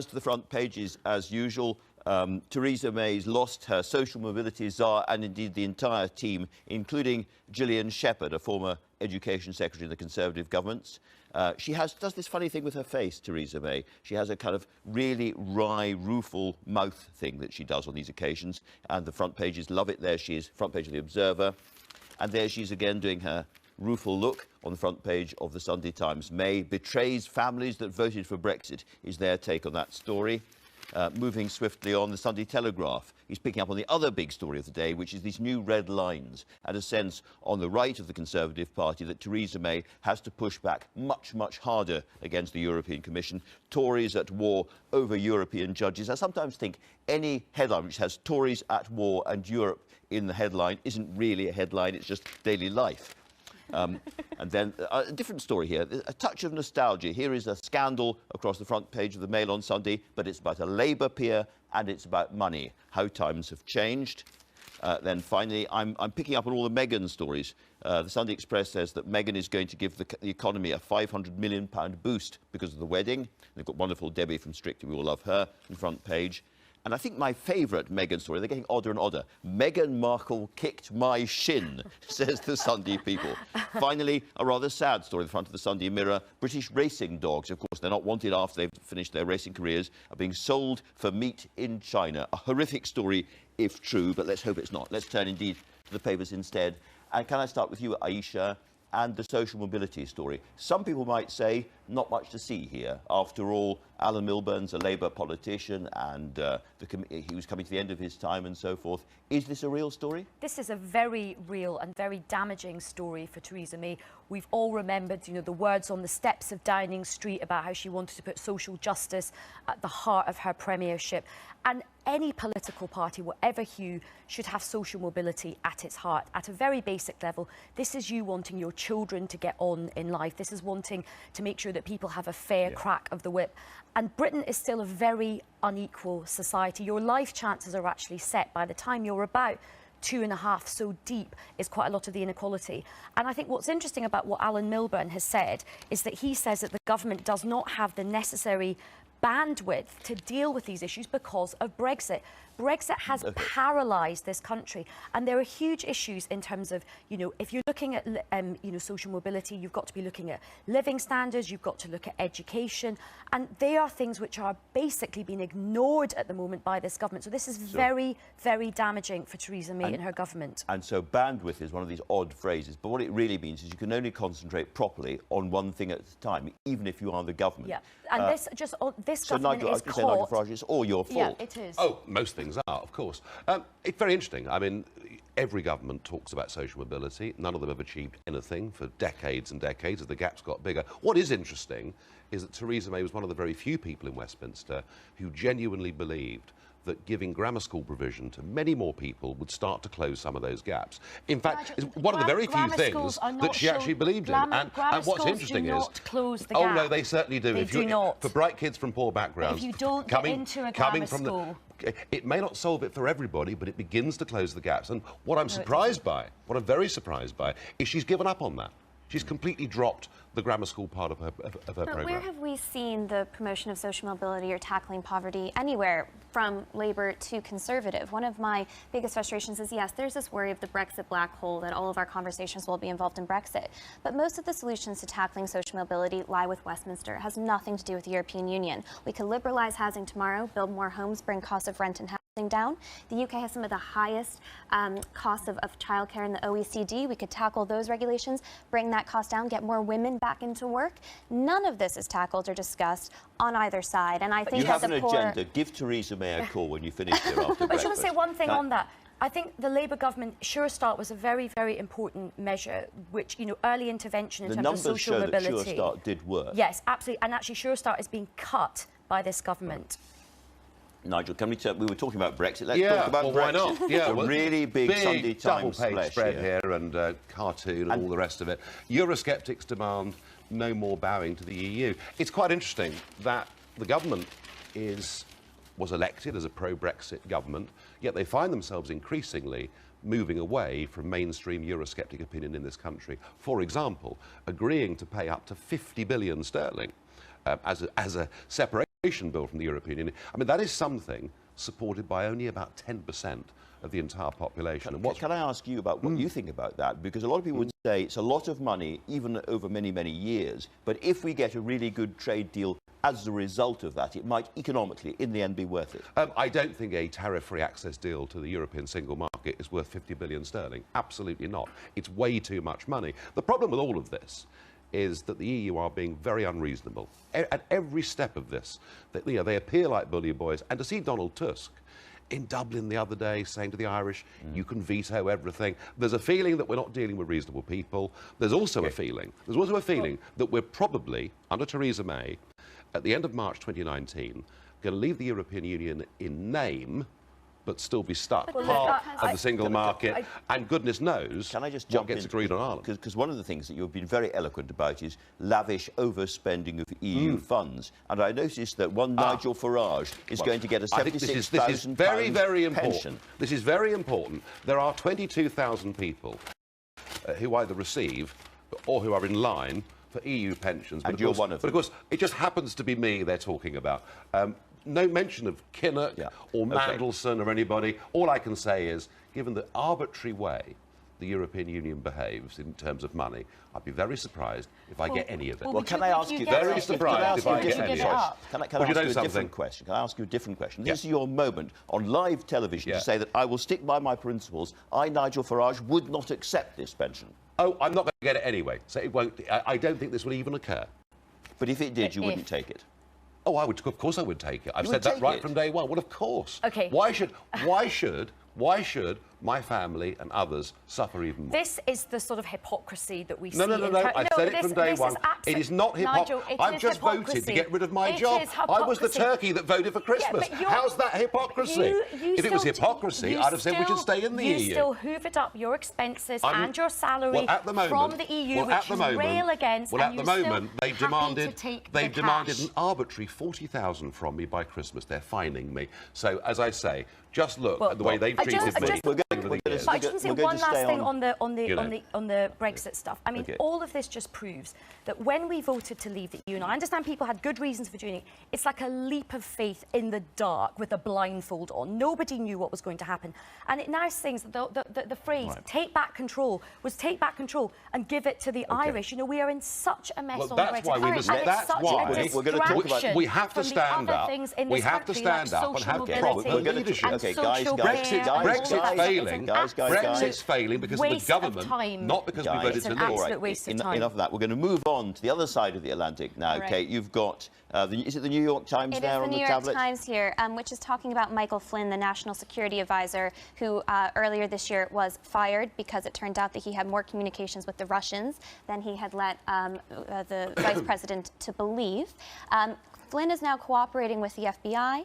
To the front pages, as usual, Theresa May's lost her social mobility czar and indeed the entire team, including Gillian Shepherd, a former education secretary in the Conservative governments. She does this funny thing with her face, Theresa May. She has a kind of really wry, rueful mouth thing that she does on these occasions, and the front pages love it. There she is, front page of the Observer, and there she's again doing her rueful look on the front page of the Sunday Times. May betrays families that voted for Brexit is their take on that story. Moving swiftly on, the Sunday Telegraph. He's picking up on the other big story of the day, which is these new red lines, and a sense on the right of the Conservative Party that Theresa May has to push back much, much harder against the European Commission. Tories at war over European judges. I sometimes think any headline which has Tories at war and Europe in the headline isn't really a headline, it's just daily life. And then a different story here, a touch of nostalgia. Here is a scandal across the front page of the Mail on Sunday, but it's about a Labour peer and it's about money, how times have changed. Then finally, I'm picking up on all the Meghan stories. The Sunday Express says that Meghan is going to give the economy a £500 million boost because of the wedding. They've got wonderful Debbie from Strictly, we all love her, on the front page. And I think my favourite Meghan story, they're getting odder and odder. Meghan Markle kicked my shin, says the Sunday People. Finally, a rather sad story at the front of the Sunday Mirror. British racing dogs, of course, they're not wanted after they've finished their racing careers, are being sold for meat in China. A horrific story, if true, but let's hope it's not. Let's turn indeed to the papers instead. And can I start with you, Aisha, and the social mobility story? Some people might say not much to see here. After all, Alan Milburn's a Labour politician and he was coming to the end of his time and so forth. Is this a real story? This is a very real and very damaging story for Theresa May. We've all remembered, the words on the steps of Downing Street about how she wanted to put social justice at the heart of her premiership. And any political party, whatever hue, should have social mobility at its heart. At a very basic level, this is you wanting your children to get on in life. This is wanting to make sure that people have a fair crack of the whip. And Britain is still a very unequal society. Your life chances are actually set by the time you're about 2.5, so deep is quite a lot of the inequality. And I think what's interesting about what Alan Milburn has said is that he says that the government does not have the necessary bandwidth to deal with these issues because of Brexit. Brexit has paralysed this country, and there are huge issues in terms of, if you're looking at, social mobility, you've got to be looking at living standards, you've got to look at education, and they are things which are basically being ignored at the moment by this government. So this is very, very damaging for Theresa May and her government. And so bandwidth is one of these odd phrases, but what it really means is you can only concentrate properly on one thing at a time, even if you are the government. Yeah, and this government is caught... So Nigel Farage, it's all your fault. Yeah, it is. Oh, most things are, of course. It's very interesting. I mean, every government talks about social mobility. None of them have achieved anything for decades and decades as the gaps got bigger. What is interesting is that Theresa May was one of the very few people in Westminster who genuinely believed that giving grammar school provision to many more people would start to close some of those gaps. In fact, it's one of the very few things that she actually believed in. And what's interesting is... close the oh, gap. no, they certainly do. They do not. For bright kids from poor backgrounds... If you don't get into a grammar school... It may not solve it for everybody, but it begins to close the gaps. And what I'm surprised by, what I'm very surprised by, is she's given up on that. She's completely dropped the grammar school part of her programme. But where have we seen the promotion of social mobility or tackling poverty anywhere from Labour to Conservative? One of my biggest frustrations is, yes, there's this worry of the Brexit black hole, that all of our conversations will be involved in Brexit. But most of the solutions to tackling social mobility lie with Westminster. It has nothing to do with the European Union. We could liberalise housing tomorrow, build more homes, bring costs of rent and housing down. The UK has some of the highest costs of childcare in the OECD. We could tackle those regulations, bring that cost down, get more women back into work. None of this is tackled or discussed on either side. And I think you have an agenda. Give Theresa May a call when you finish here after breakfast. I just want to say one thing on that. I think the Labour government, Sure Start was a very, very important measure, which, early intervention in terms of social mobility. The numbers show that Sure Start did work. Yes, absolutely. And actually, Sure Start is being cut by this government. Nigel, can we were talking about Brexit. Let's talk about Brexit. Why not? Yeah, a really big Sunday Times double-page spread here and cartoon and all the rest of it. Eurosceptics demand no more bowing to the EU. It's quite interesting that the government was elected as a pro-Brexit government, yet they find themselves increasingly moving away from mainstream Eurosceptic opinion in this country. For example, agreeing to pay up to 50 billion sterling as a separation migration bill from the European Union. I mean, that is something supported by only about 10% of the entire population. Can I ask you about what you think about that? Because a lot of people would say it's a lot of money, even over many, many years. But if we get a really good trade deal as a result of that, it might economically, in the end, be worth it. I don't think a tariff-free access deal to the European single market is worth 50 billion sterling. Absolutely not. It's way too much money. The problem with all of this is that the EU are being very unreasonable. At every step of this, they appear like bully boys. And to see Donald Tusk in Dublin the other day saying to the Irish, you can veto everything. There's a feeling that we're not dealing with reasonable people. There's also a feeling that we're probably, under Theresa May, at the end of March 2019, going to leave the European Union in name, but still be stuck part of the single market, and goodness knows what gets agreed on Ireland. Because one of the things that you've been very eloquent about is lavish overspending of EU funds. And I noticed that one Nigel Farage is going to get a £76,000 this is very, very important. pension. This is very important. There are 22,000 people who either receive or who are in line for EU pensions. And you're one of them. But of course, it just happens to be me they're talking about. No mention of Kinnock or Mandelson or anybody. All I can say is, given the arbitrary way the European Union behaves in terms of money, I'd be very surprised if I get any of it. Well, can I ask you... Very surprised if I get any of it. Can I ask you a different question? Can I ask you a different question? This is your moment on live television to say that I will stick by my principles. I, Nigel Farage, would not accept this pension. Oh, I'm not going to get it anyway, so it won't. I don't think this will even occur. But if it did, you wouldn't take it. Oh, I would. Of course, I would take it. I've said that right from day one. Well, of course. Okay. Why should my family and others suffer even more? This is the sort of hypocrisy that we see. No. I said it from day one. It is not hypocrisy. I've just voted to get rid of my job. I was the turkey that voted for Christmas. How's that hypocrisy? If it was hypocrisy, I'd have said we should stay in the EU. You still hoovered up your expenses and your salary from the EU, which you rail against. Well, at the moment, they've demanded an arbitrary 40,000 from me by Christmas. They're fining me. So, as I say, just look at the way they've treated me. I just want to say one last thing on the Brexit stuff. I mean, all of this just proves that when we voted to leave the EU, and I understand people had good reasons for doing it, it's like a leap of faith in the dark with a blindfold on. Nobody knew what was going to happen. And it now sings the phrase, take back control, was take back control and give it to the Irish. You know, we are in such a mess on Brexit. That's why we're going to talk about... We have to stand up. We have to stand up and have proper leadership. Okay, guys, Brexit's failing. Brexit's failing because of the government, not because we voted to leave. Absolute waste of time. Enough of that. We're going to move on to the other side of the Atlantic now, Kate. You've got, is it the New York Times there on the tablet? It is the New York Times here, which is talking about Michael Flynn, the National Security Advisor, who earlier this year was fired because it turned out that he had more communications with the Russians than he had let the Vice President to believe. Flynn is now cooperating with the FBI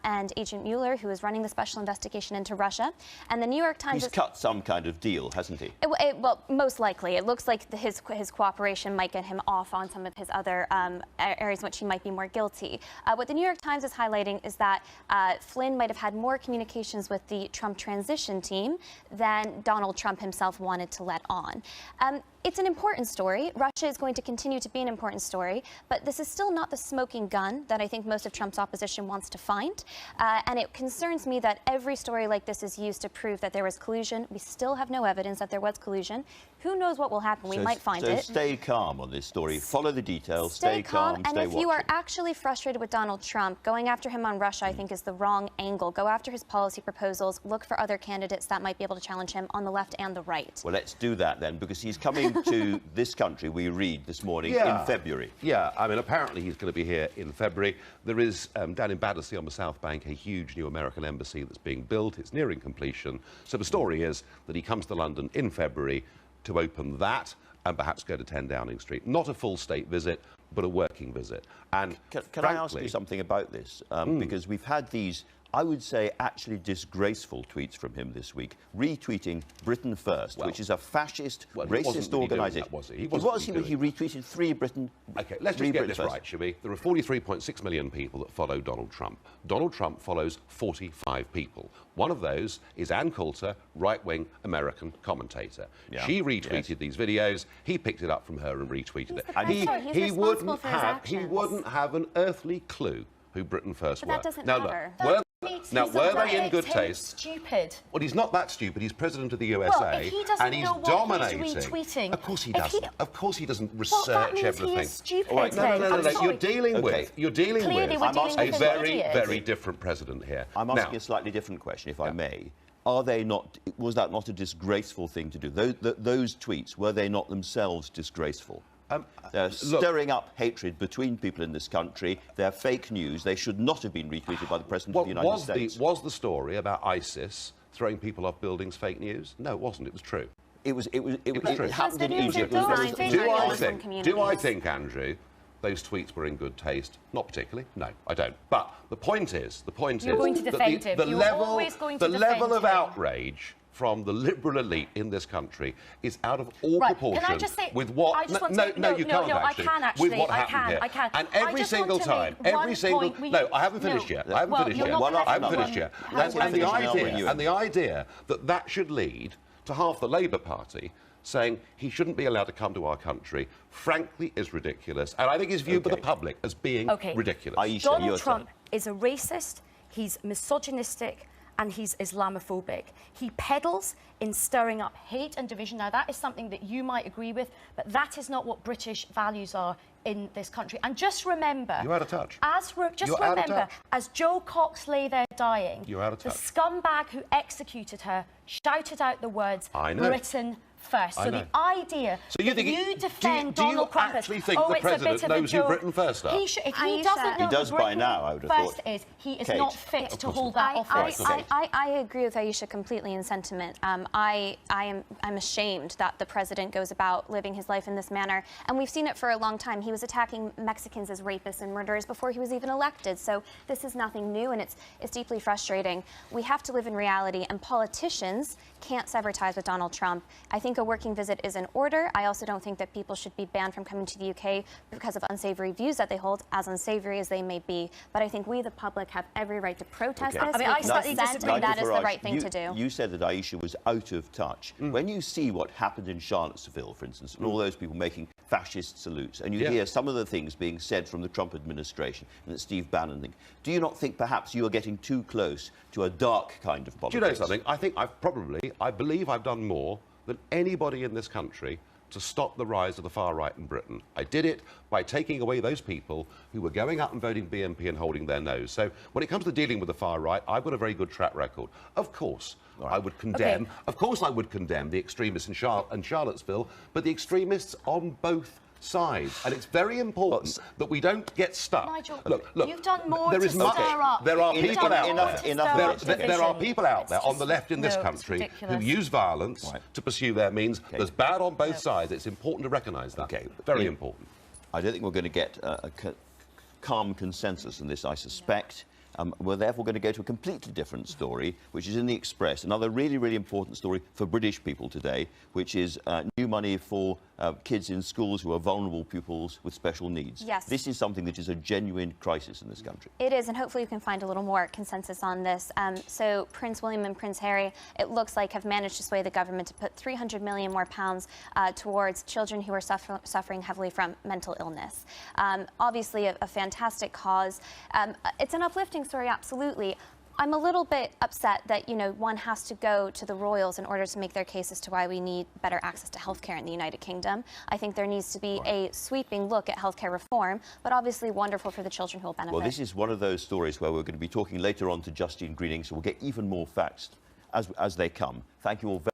and Agent Mueller, who is running the special investigation into Russia. And the New York Times... He's cut some kind of deal, hasn't he? Well, most likely. It looks like his cooperation might get him off on some of his other areas in which he might be more guilty. What the New York Times is highlighting is that Flynn might have had more communications with the Trump transition team than Donald Trump himself wanted to let on. It's an important story. Russia is going to continue to be an important story, but this is still not the smoking gun that I think most of Trump's opposition wants to find. And it concerns me that every story like this is used to prove that there was collusion. We still have no evidence that there was collusion. Who knows what will happen? We might find it. So stay calm on this story. Follow the details. Stay calm. Stay and if watching. you are actually frustrated with Donald Trump, going after him on Russia, I think, is the wrong angle. Go after his policy proposals. Look for other candidates that might be able to challenge him on the left and the right. Well, let's do that then, because he's coming to this country, we read this morning, in February. Yeah, I mean, apparently he's going to be here in February. There is, down in Battersea on the South Bank, a huge new American embassy that's being built. It's nearing completion. So the story is that he comes to London in February to open that and perhaps go to 10 Downing Street. Not a full state visit, but a working visit. And Can I ask you something about this? Because we've had these, I would say, actually disgraceful tweets from him this week, retweeting Britain First, which is a fascist, racist organisation. He retweeted Free Britain. OK, let's just get this right, shall we? There are 43.6 million people that follow Donald Trump. Donald Trump follows 45 people. One of those is Ann Coulter, right-wing American commentator. Yeah. She retweeted these videos. He picked it up from her and retweeted it. He wouldn't have an earthly clue who Britain First But were. that doesn't now, matter. Look, He's were they in good him taste? Stupid. Well, he's not that stupid. He's president of the USA, Well, if he doesn't and he's know what dominating. he's retweeting, Of course he if he- doesn't. Of course he doesn't Well, research that means everything. he is stupid. All right, no. I'm sorry. You're dealing Okay. with Clearly we're dealing with a an very, idiot. very different president here. I'm asking Now, a slightly different question, if I may. Are they not? Was that not a disgraceful thing to do? Those tweets, were they not themselves disgraceful? They're stirring up hatred between people in this country. They're fake news. They should not have been retweeted by the President of the United States. Was the story about ISIS throwing people off buildings fake news? No, it wasn't. It was true. It was true. true. It happened in Because the Egypt. news There is was- designed Do I think, Andrew, those tweets were in good taste? Not particularly. No, I don't. But the point is, You're going to that defend him. the You're level, always going the to level defend of him. outrage from the liberal elite in this country is out of all Right, proportion can I just say, with what. I just want no, to, no, you can't I actually. can actually. With what I happened can. here. I can. And I every just single want to time, make every one single. point. No, I haven't finished yet. I haven't Well, finished you're yet. not I haven't gonna finished yet. have one And the finish, and I'll bring idea, you in. and the idea that that should lead to half the Labour Party saying he shouldn't be allowed to come to our country, frankly, is ridiculous. And I think is viewed by the public as being ridiculous. Aisha, Donald your Trump turn. is a racist, he's misogynistic, and he's Islamophobic. He peddles in stirring up hate and division. Now, that is something that you might agree with, but that is not what British values are in this country. And just remember... You're out of touch. Just remember, as Jo Cox lay there dying, You're out of touch. the scumbag who executed her shouted out the words, I know. Britain first. I So know. the idea So you that think you defend do you Donald Trump actually as, think oh, the it's a president bit of a knows who joke. Britain first are? If he Aisha. doesn't know He does who by Britain now, I would have first thought. is, he is Kate. not fit to hold that office. I agree with Aisha completely in sentiment. I'm ashamed that the president goes about living his life in this manner, and we've seen it for a long time. He was attacking Mexicans as rapists and murderers before he was even elected. So this is nothing new, and it's deeply frustrating. We have to live in reality, and politicians can't sever ties with Donald Trump. I think a working visit is in order. I also don't think that people should be banned from coming to the UK because of unsavory views that they hold, as unsavory as they may be. But I think we, the public, have every right to protest this. I mean, I with slightly consent, disagree. and that is the Farage, right thing to do. You said that Aisha was out of touch. When you see what happened in Charlottesville, for instance, and all those people making fascist salutes, and you hear some of the things being said from the Trump administration and the Steve Bannon thing, do you not think perhaps you are getting too close to a dark kind of politics? Do you know something? I think I believe I've done more than anybody in this country to stop the rise of the far right in Britain. I did it by taking away those people who were going out and voting BNP and holding their nose. So when it comes to dealing with the far right, I've got a very good track record. Of course, I would condemn. Of course, I would condemn the extremists in Charlottesville, but the extremists on both sides, and it's very important that we don't get stuck. Nigel, look, you've done more there to is much, stir up. There are You've people done out more there. to stir up There are division. people out there It's on the just- left in this no, it's country who ridiculous. use violence to pursue their means. There's bad on both sides. It's important to recognise that. Very important. I don't think we're going to get a calm consensus in this, I suspect. We're therefore going to go to a completely different story, which is in the Express. Another really, really important story for British people today, which is new money for kids in schools who are vulnerable pupils with special needs. Yes. This is something that is a genuine crisis in this country. It is, and hopefully you can find a little more consensus on this. So Prince William and Prince Harry, it looks like, have managed to sway the government to put 300 million more pounds towards children who are suffering heavily from mental illness. Obviously a fantastic cause. It's an uplifting story, absolutely. I'm a little bit upset that, you know, one has to go to the royals in order to make their case as to why we need better access to healthcare in the United Kingdom. I think there needs to be a sweeping look at healthcare reform, but obviously wonderful for the children who will benefit. Well, this is one of those stories where we're going to be talking later on to Justine Greening, so we'll get even more facts as they come. Thank you all very